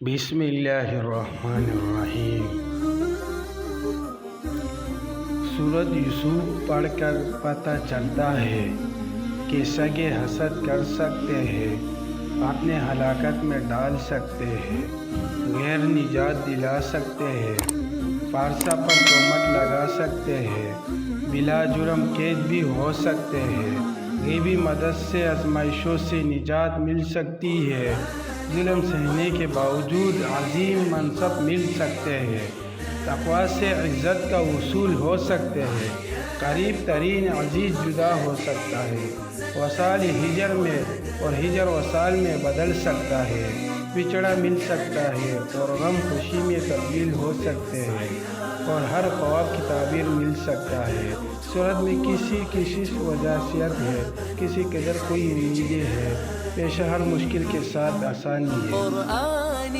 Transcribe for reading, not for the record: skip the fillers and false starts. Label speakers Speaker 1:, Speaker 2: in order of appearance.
Speaker 1: بسم اللہ الرحمن الرحیم۔ سورۃ یوسف پڑھ کر پتہ چلتا ہے کہ سگے حسد کر سکتے ہیں، اپنے ہلاکت میں ڈال سکتے ہیں، غیر نجات دلا سکتے ہیں، پارسا پر تہمت لگا سکتے ہیں، بلا جرم قید بھی ہو سکتے ہیں، غیبی مدد سے آزمائشوں سے نجات مل سکتی ہے، ظلم سہنے کے باوجود عظیم منصب مل سکتے ہیں، تقوی سے عزت کا وصول ہو سکتے ہیں، قریب ترین عزیز جدا ہو سکتا ہے، وصال ہجر میں اور ہجر وصال میں بدل سکتا ہے، بچھڑا مل سکتا ہے اور غم خوشی میں تبدیل ہو سکتے ہیں، اور ہر خواب کی تعبیر مل سکتا ہے۔ صورت میں کسی وجاہت ہے، کسی قدر کوئی امیدیں ہے، پیش ہر مشکل کے ساتھ آسانی ہے۔